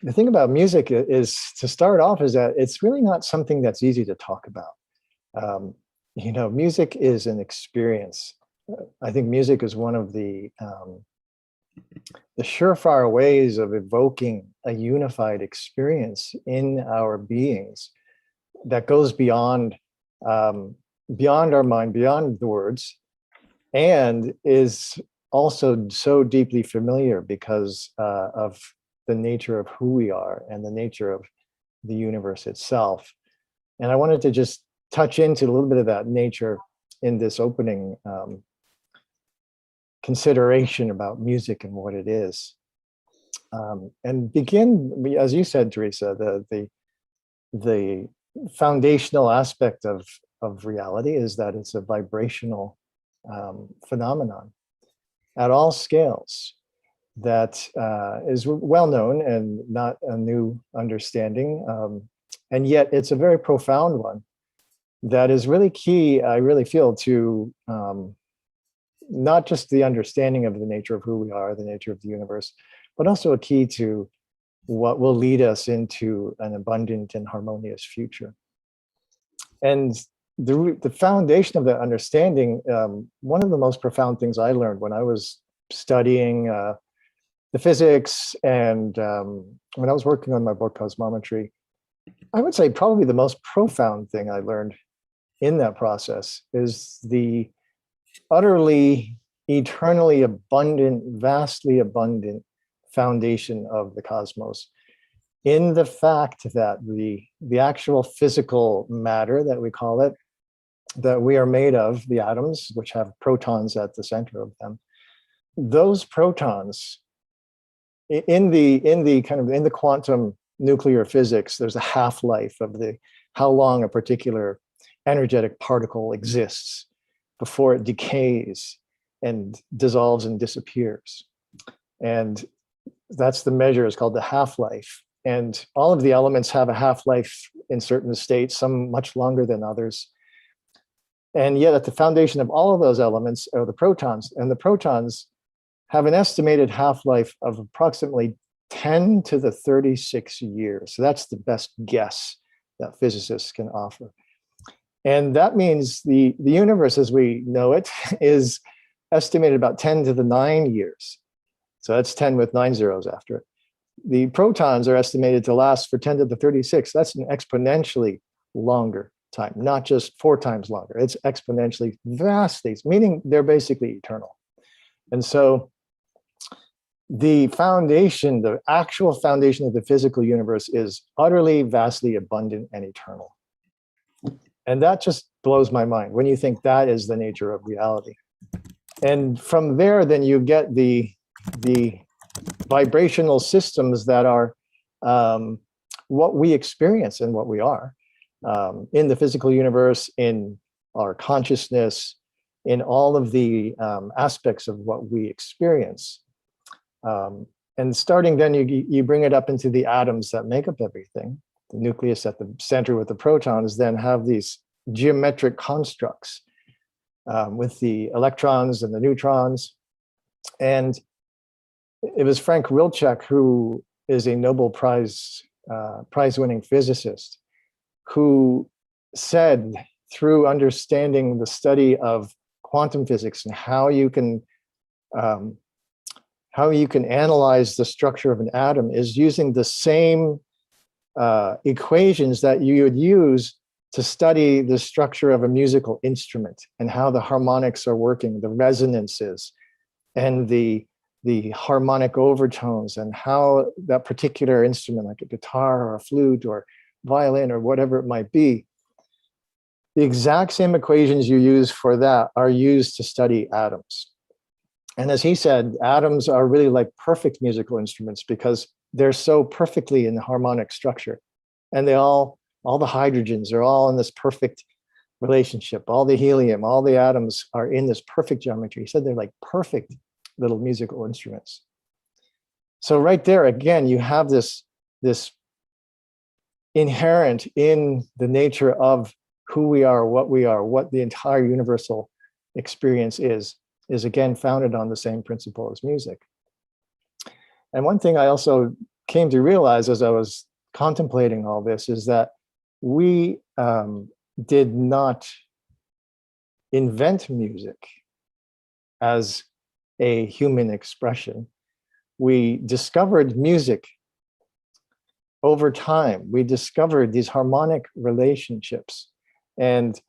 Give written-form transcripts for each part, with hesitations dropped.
the thing about music is, to start off, is that it's really not something that's easy to talk about. Music is an experience. I think music is one of the surefire ways of evoking a unified experience in our beings that goes beyond our mind, beyond the words, and is also so deeply familiar because of the nature of who we are and the nature of the universe itself. And I wanted to just touch into a little bit of that nature in this opening consideration about music and what it is. And begin, as you said, Teresa, the foundational aspect of reality is that it's a vibrational phenomenon at all scales that is well known and not a new understanding. And yet it's a very profound one that is really key, I really feel, to not just the understanding of the nature of who we are, the nature of the universe, but also a key to what will lead us into an abundant and harmonious future. And the foundation of that understanding, one of the most profound things I learned when I was studying the physics and when I was working on my book Cosmometry, I would say probably the most profound thing I learned in that process is the utterly, eternally abundant, vastly abundant foundation of the cosmos, in the fact that the actual physical matter that we call it, that we are made of, the atoms, which have protons at the center of them, those protons in the quantum nuclear physics, there's a half-life of how long a particular energetic particle exists before it decays and dissolves and disappears. And that's the measure, is called the half-life. And all of the elements have a half-life in certain states, some much longer than others. And yet at the foundation of all of those elements are the protons, and the protons have an estimated half-life of approximately 10 to the 36 years. So that's the best guess that physicists can offer. And that means the universe as we know it is estimated about 10 to the 9 years. So that's 10 with 9 zeros after it. The protons are estimated to last for 10 to the 36. That's an exponentially longer time, not just 4 times longer. It's exponentially vastly, meaning they're basically eternal. And so the foundation, the actual foundation of the physical universe is utterly, vastly abundant and eternal. And that just blows my mind when you think that is the nature of reality. And from there, then you get the vibrational systems that are what we experience and what we are in the physical universe, in our consciousness, in all of the aspects of what we experience. And starting then, you bring it up into the atoms that make up everything. The nucleus at the center with the protons then have these geometric constructs with the electrons and the neutrons. And it was Frank Wilczek, who is a Nobel prize-winning physicist, who said, through understanding the study of quantum physics and how you can analyze the structure of an atom, is using the same equations that you would use to study the structure of a musical instrument and how the harmonics are working, the resonances and the harmonic overtones, and how that particular instrument, like a guitar or a flute or violin or whatever it might be, the exact same equations you use for that are used to study atoms. And as he said, atoms are really like perfect musical instruments because they're so perfectly in the harmonic structure. And all the hydrogens are all in this perfect relationship. All the helium, all the atoms are in this perfect geometry. He said they're like perfect little musical instruments. So right there, again, you have this inherent in the nature of who we are, what the entire universal experience is again founded on the same principle as music. And one thing I also came to realize as I was contemplating all this is that we did not invent music as a human expression. We discovered music over time. We discovered these harmonic relationships, and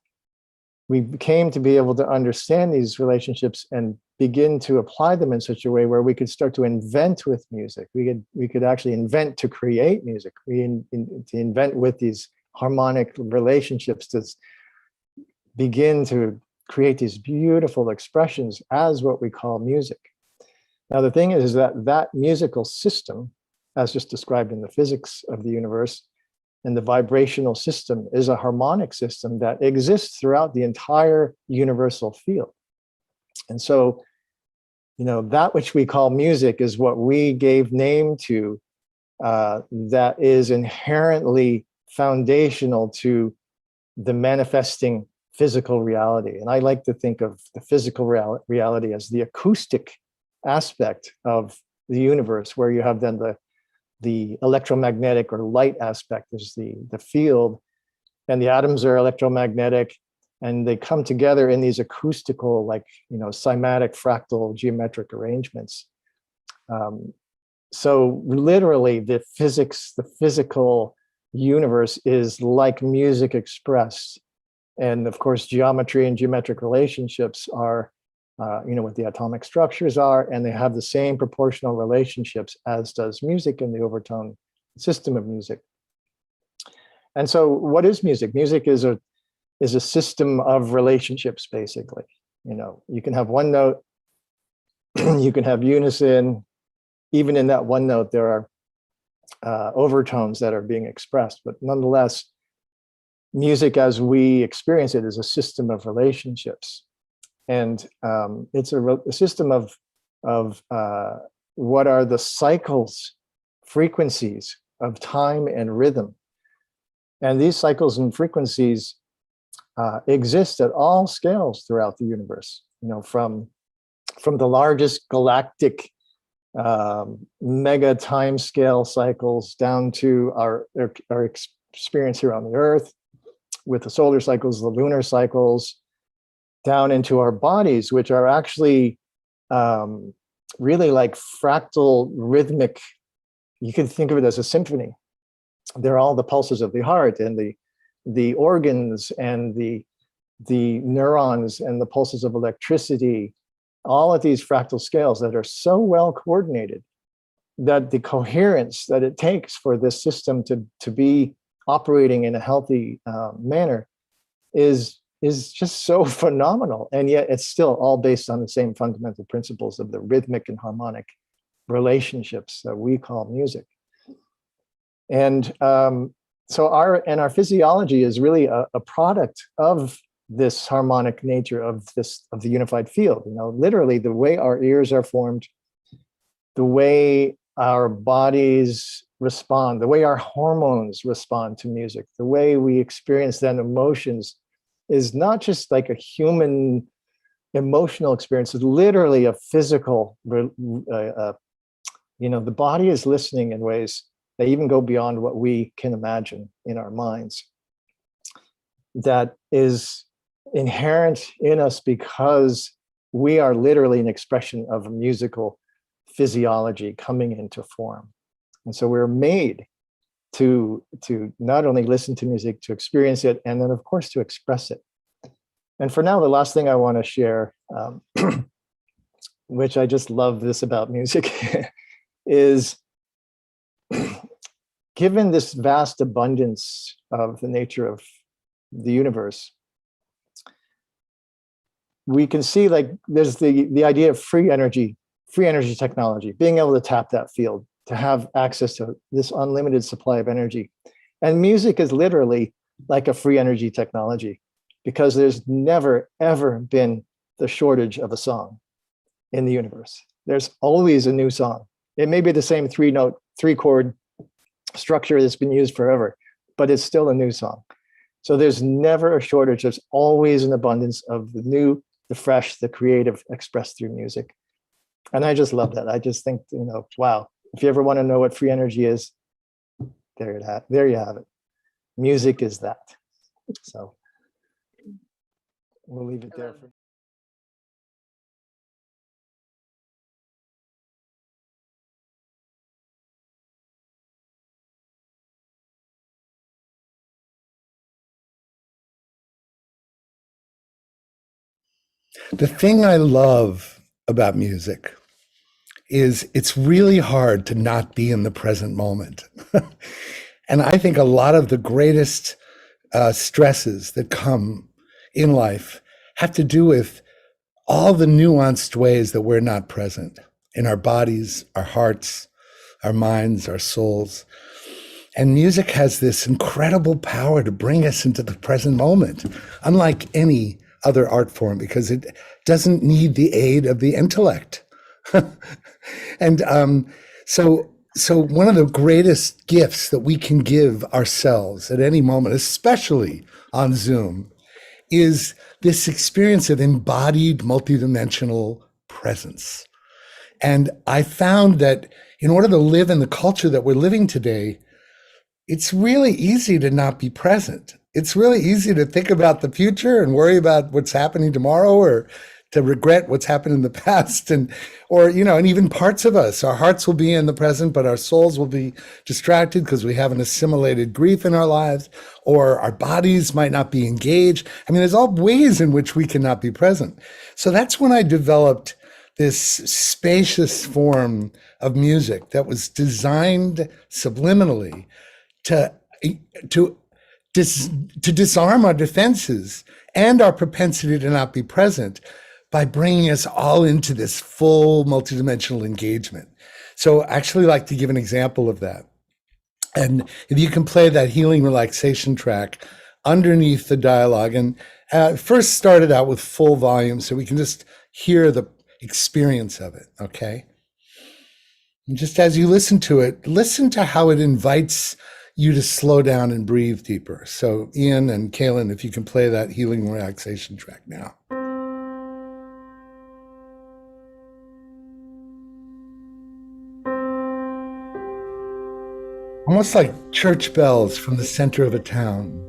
we came to be able to understand these relationships and begin to apply them in such a way where we could start to invent with music. We could actually invent to create music. To invent with these harmonic relationships, to begin to create these beautiful expressions as what we call music. Now, the thing is that that musical system, as just described in the physics of the universe, and the vibrational system is a harmonic system that exists throughout the entire universal field. And so, that which we call music is what we gave name to, that is inherently foundational to the manifesting physical reality. And I like to think of the physical reality as the acoustic aspect of the universe, where you have then the electromagnetic or light aspect is the field, and the atoms are electromagnetic, and they come together in these acoustical, cymatic fractal geometric arrangements. So literally the physical universe is like music expressed. And of course, geometry and geometric relationships are what the atomic structures are, and they have the same proportional relationships as does music in the overtone system of music. And so what is music? Music is a system of relationships, basically. You can have one note, you can have unison. Even in that one note, there are overtones that are being expressed, but nonetheless, music as we experience it is a system of relationships. And it's a system of what are the cycles, frequencies of time and rhythm. And these cycles and frequencies exist at all scales throughout the universe. From the largest galactic mega time scale cycles down to our experience here on the Earth, with the solar cycles, the lunar cycles, down into our bodies, which are actually really like fractal rhythmic. You can think of it as a symphony. They're all the pulses of the heart, and the organs, and the neurons, and the pulses of electricity, all at these fractal scales that are so well coordinated that the coherence that it takes for this system to be operating in a healthy manner is just so phenomenal. And yet it's still all based on the same fundamental principles of the rhythmic and relationships that we call music. And so our physiology is really a product of this harmonic nature of the unified field. Literally the way our ears are formed, the way our bodies respond, the way our hormones respond to music, the way we experience then emotions is not just like a human emotional experience. It's literally a physical, the body is listening in ways that even go beyond what we can imagine in our minds. That is inherent in us because we are literally an expression of a musical physiology coming into form. And so we're made to not only listen to music, to experience it, and then of course to express it. And for now, the last thing I want to share, which I just love this about music, is given this vast abundance of the nature of the universe, we can see there's the idea of free energy technology, being able to tap that field, to have access to this unlimited supply of energy. And music is literally like a free energy technology, because there's never, ever been the shortage of a song in the universe. There's always a new song. It may be the same 3-chord structure that's been used forever, but it's still a new song. So there's never a shortage. There's always an abundance of the new, the fresh, the creative expressed through music. And I just love that. I just think, wow, If you ever want to know what free energy is, there you have it. Music is that. So we'll leave it there for The thing I love about music is it's really hard to not be in the present moment. And I think a lot of the greatest stresses that come in life have to do with all the nuanced ways that we're not present in our bodies, our hearts, our minds, our souls. And music has this incredible power to bring us into the present moment, unlike any other art form, because it doesn't need the aid of the intellect. And so one of the greatest gifts that we can give ourselves at any moment, especially on Zoom, is this experience of embodied multidimensional presence. And I found that in order to live in the culture that we're living today, it's really easy to not be present. It's really easy to think about the future and worry about what's happening tomorrow, or to regret what's happened in the past. And or and even parts of us, our hearts will be in the present, but our souls will be distracted because we have an assimilated grief in our lives, or our bodies might not be engaged. I mean, there's all ways in which we cannot be present. So that's when I developed this spacious form of music that was designed subliminally to to to disarm our defenses and our propensity to not be present by bringing us all into this full multidimensional engagement. So I actually like to give an example of that. And if you can play that healing relaxation track underneath the dialogue, and first started out with full volume so we can just hear the experience of it, okay? And just as you listen to it, listen to how it invites you to slow down and breathe deeper. So Ian and Kaylin, if you can play that healing relaxation track now. Almost like church bells from the center of a town.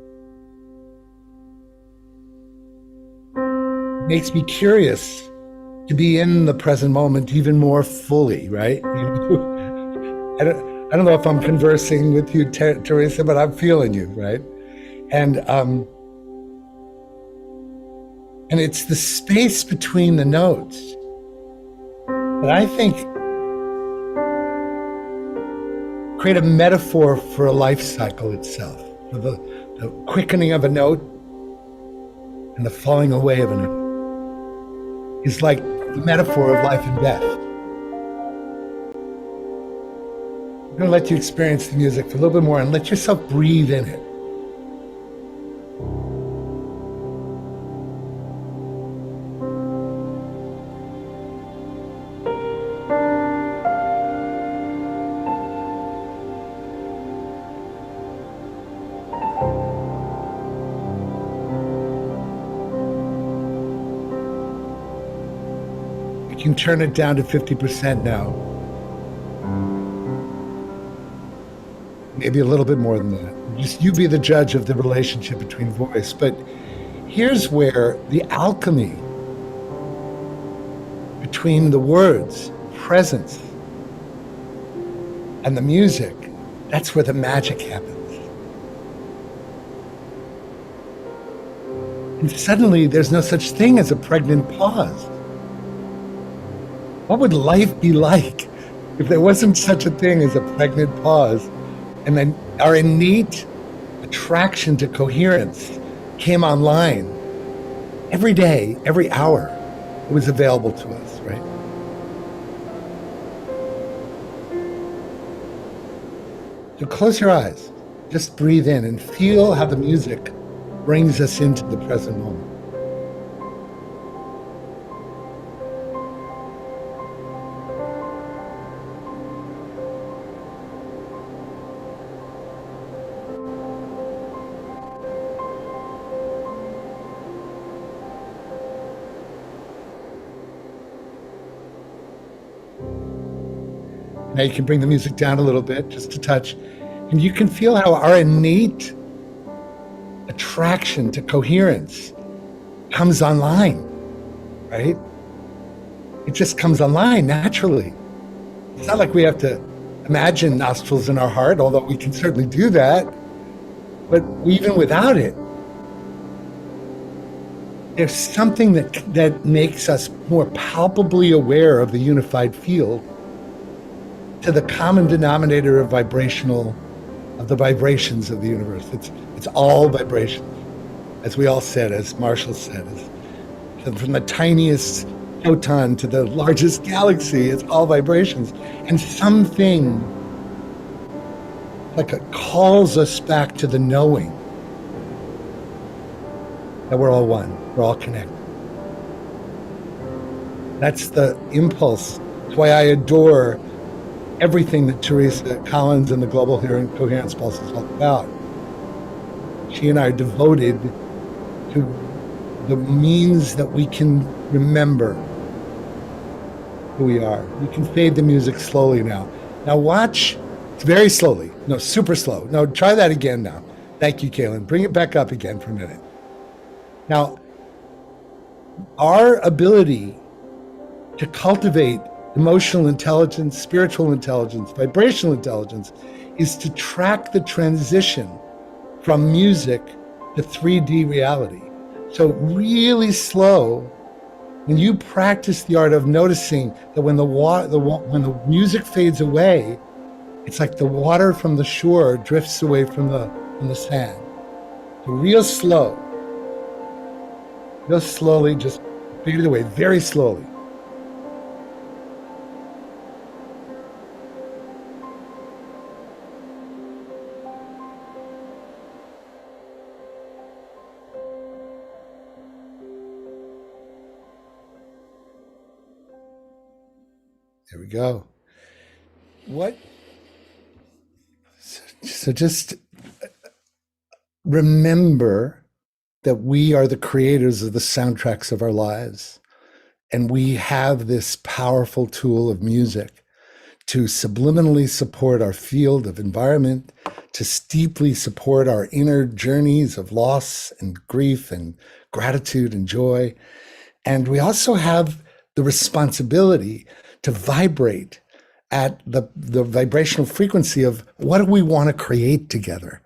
It makes me curious to be in the present moment even more fully, right? I don't know if I'm conversing with you, Teresa, but I'm feeling you, right? And it's the space between the notes that I think create a metaphor for a life cycle itself. The quickening of a note and the falling away of a note is like the metaphor of life and death. I'm going to let you experience the music for a little bit more and let yourself breathe in it. You can turn it down to 50% now. Maybe a little bit more than that. Just you be the judge of the relationship between voice. But here's where the alchemy between the words, presence, and the music, that's where the magic happens. And suddenly there's no such thing as a pregnant pause. What would life be like if there wasn't such a thing as a pregnant pause? And then our innate attraction to coherence came online every day, every hour. It was available to us, right? So close your eyes, just breathe in and feel how the music brings us into the present moment. Now you can bring the music down a little bit, just a touch, and you can feel how our innate attraction to coherence comes online, right? It just comes online naturally. It's not like we have to imagine nostrils in our heart, although we can certainly do that. But even without it, there's something that makes us more palpably aware of the unified field to the common denominator of the vibrations of the universe. It's all vibrations, as we all said, as Marshall said, from the tiniest photon to the largest galaxy. It's all vibrations, and something like it calls us back to the knowing that we're all one, we're all connected. That's the impulse. That's why I adore everything that Teresa Collins and the Global Coherence Pulse is all about. She and I are devoted to the means that we can remember who we are. You can fade the music slowly now. Now watch, very slowly. No, super slow. No, try that again now. Thank you, Kaylin. Bring it back up again for a minute. Now, our ability to cultivate emotional intelligence, spiritual intelligence, vibrational intelligence is to track the transition from music to 3D reality. So really slow, when you practice the art of noticing that when the music fades away, it's like the water from the shore drifts away from the sand. So real slowly, just fade it away, very slowly. There we go. What? So just remember that we are the creators of the soundtracks of our lives. And we have this powerful tool of music to subliminally support our field of environment, to steeply support our inner journeys of loss and grief and gratitude and joy. And we also have the responsibility to vibrate at the vibrational frequency of what do we want to create together.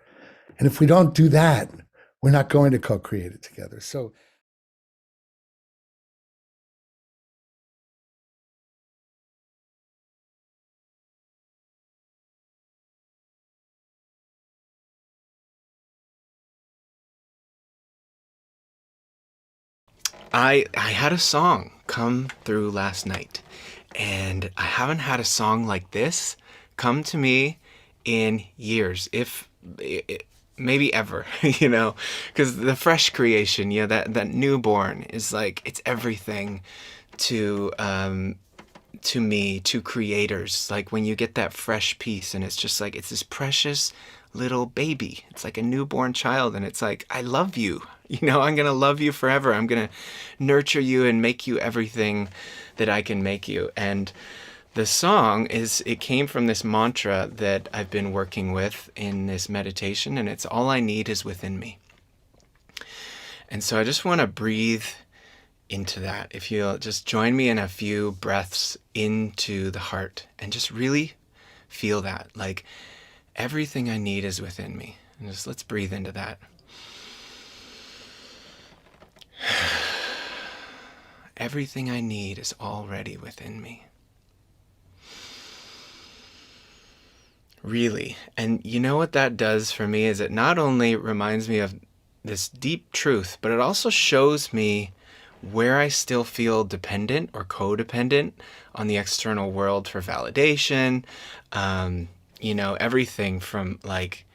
And if we don't do that, we're not going to co-create it together. So I had a song come through last night, and I haven't had a song like this come to me in years, if maybe ever, because the fresh creation, that newborn is like it's everything to to me, to creators. Like when you get that fresh piece and it's just like it's this precious little baby. It's like a newborn child and it's like I love you. I'm going to love you forever. I'm going to nurture you and make you everything that I can make you. And the song it came from this mantra that I've been working with in this meditation, and it's all I need is within me. And so I just want to breathe into that. If you'll just join me in a few breaths into the heart and just really feel that, like everything I need is within me. And just let's breathe into that. Everything I need is already within me. Really. And you know what that does for me is it not only reminds me of this deep truth, but it also shows me where I still feel dependent or codependent on the external world for validation. Everything from like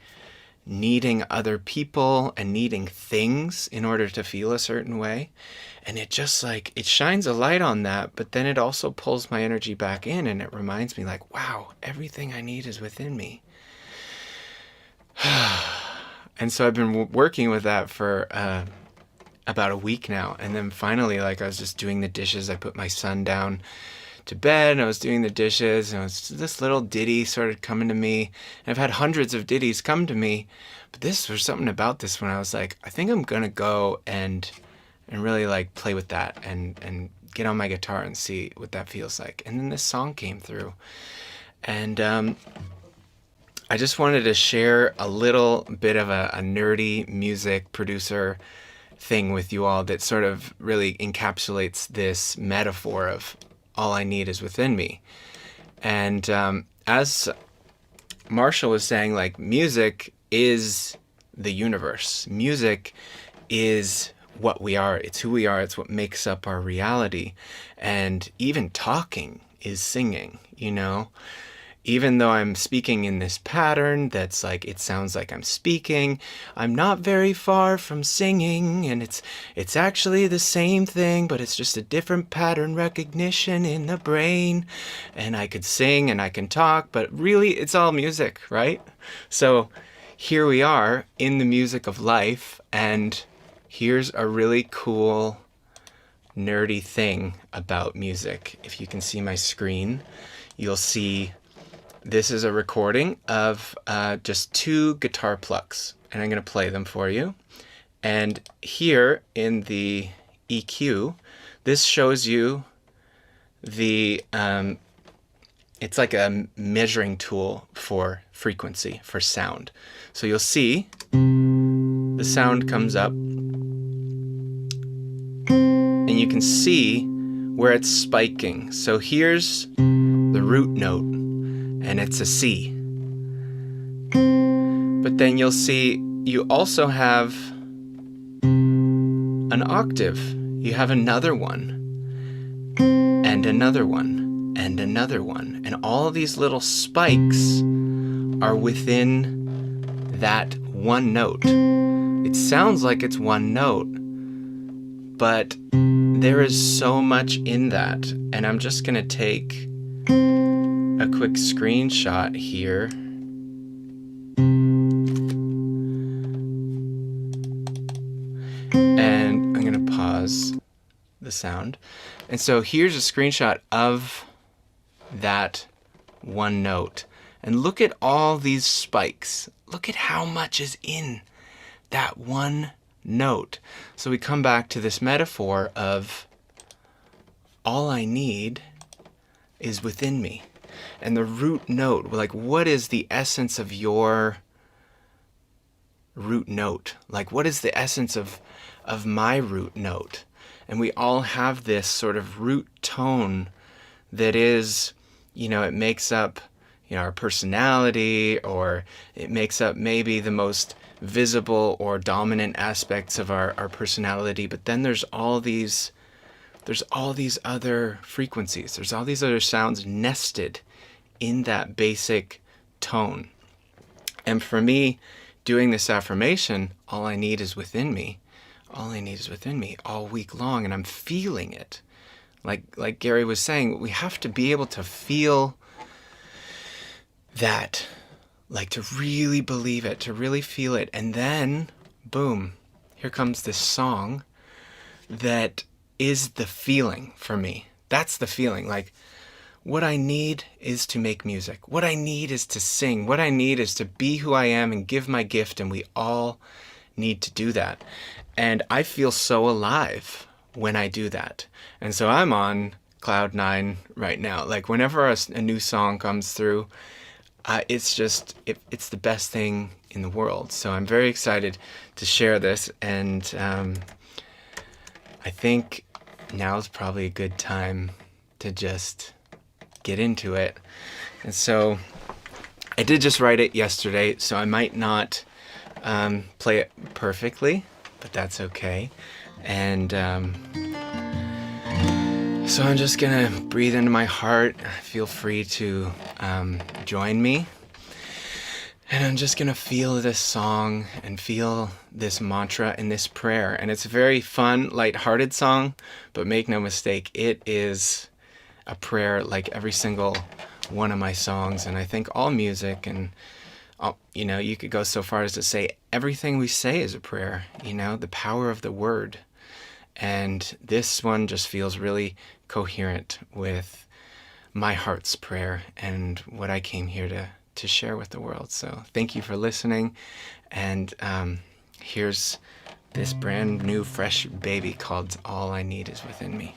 needing other people and needing things in order to feel a certain way. And it just like, it shines a light on that, but then it also pulls my energy back in and it reminds me like, wow, everything I need is within me. And so I've been working with that for about a week now. And then finally, like I was just doing the dishes. I put my son down to bed and I was doing the dishes, and this little ditty started coming to me. And I've had hundreds of ditties come to me, but this was something about this when I was like, I think I'm gonna go and really like play with that and get on my guitar and see what that feels like. And then this song came through, and I just wanted to share a little bit of a nerdy music producer thing with you all that sort of really encapsulates this metaphor of all I need is within me. And as Marshall was saying, like, music is the universe. Music is what we are. It's who we are. It's what makes up our reality. And even talking is singing, you know? Even though I'm speaking in this pattern that's like, it sounds like I'm speaking, I'm not very far from singing, and it's actually the same thing, but it's just a different pattern recognition in the brain. And I could sing and I can talk, but really it's all music, right? So here we are in the music of life, and here's a really cool nerdy thing about music. If you can see my screen, you'll see this is a recording of just 2 guitar plucks, and I'm going to play them for you. And here in the EQ, this shows you the, it's like a measuring tool for frequency, for sound. So you'll see the sound comes up, and you can see where it's spiking. So here's the root note, and it's a C. But then you'll see you also have an octave. You have another one, and another one, and another one. And all of these little spikes are within that one note. It sounds like it's one note, but there is so much in that. And I'm just gonna take a quick screenshot here. And I'm going to pause the sound. And so here's a screenshot of that one note. And look at all these spikes. Look at how much is in that one note. So we come back to this metaphor of all I need is within me. And the root note, like, what is the essence of your root note? Like, what is the essence of my root note? And we all have this sort of root tone that is, you know, it makes up, you know, our personality, or it makes up maybe the most visible or dominant aspects of our personality. But then there's all these other frequencies. There's all these other sounds nested in that basic tone. And for me, doing this affirmation, all I need is within me. All I need is within me all week long, and I'm feeling it. Like Gary was saying, we have to be able to feel that, like, to really believe it, to really feel it. And then, boom, here comes this song that is the feeling for me. That's the feeling. Like, what I need is to make music. What I need is to sing. What I need is to be who I am and give my gift, and we all need to do that. And I feel so alive when I do that. And so I'm on cloud 9 right now. Like, whenever a new song comes through, it's just, it's the best thing in the world. So I'm very excited to share this, and I think now is probably a good time to just get into it. And so I did just write it yesterday, so I might not play it perfectly, but that's okay. And so I'm just gonna breathe into my heart. Feel free to join me. And I'm just gonna feel this song and feel this mantra and this prayer. And it's a very fun, lighthearted song, but make no mistake, it is a prayer like every single one of my songs. And I think all music, and you know, you could go so far as to say everything we say is a prayer, you know, the power of the word. And this one just feels really coherent with my heart's prayer and what I came here to share with the world. So thank you for listening. And here's this brand new, fresh baby called All I Need Is Within Me.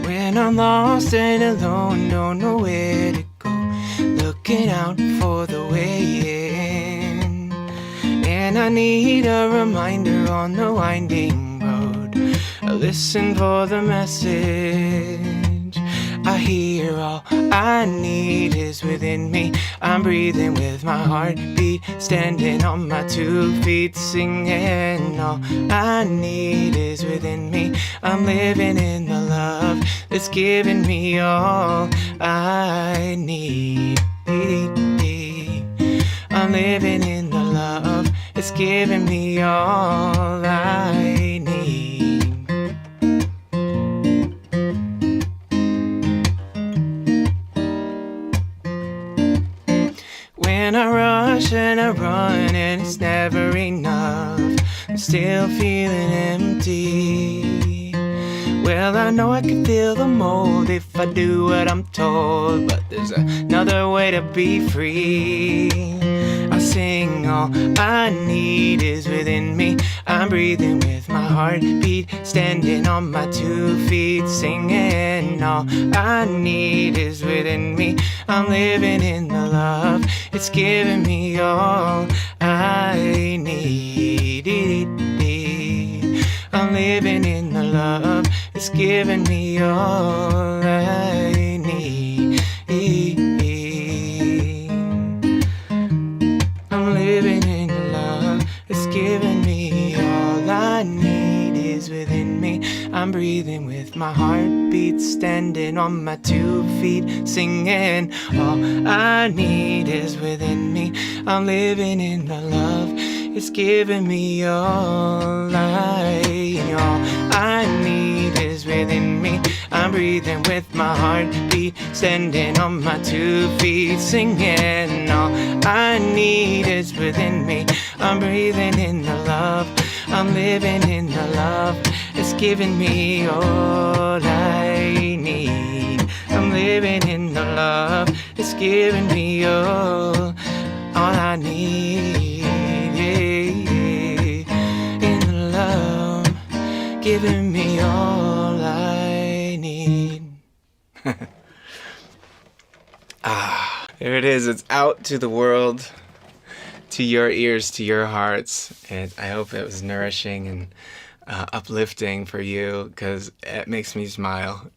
When I'm lost and alone, don't know where to go, looking out for the way in. And I need a reminder on the winding road, I listen for the message. I hear all I need is within me. I'm breathing with my heartbeat, standing on my 2 feet, singing. All I need is within me. I'm living in the love that's giving me all I need. I'm living in the love that's giving me all I need. When I rush and I run and it's never enough, I'm still feeling empty. Well, I know I can fill the mold if I do what I'm told, but there's another way to be free. I sing, all I need is within me. I'm breathing with my heartbeat, standing on my 2 feet, singing. All I need is within me. I'm living in the love, it's giving me all I need. I'm living in the love, it's giving me all I need. I'm living in the love, it's giving me all I need is within me. I'm breathing with my heartbeat, standing on my 2 feet, singing. All I need is within me. I'm living in the love, it's giving me all I need is within me. I'm breathing with my heartbeat, standing on my 2 feet, singing. All I need is within me. I'm breathing in the love, I'm living in the love, it's giving me all I need. I'm living in the love, it's giving me all I need. In the love, giving me all I need. There it is. It's out to the world, to your ears, to your hearts. And I hope it was nourishing and uplifting for you, because it makes me smile.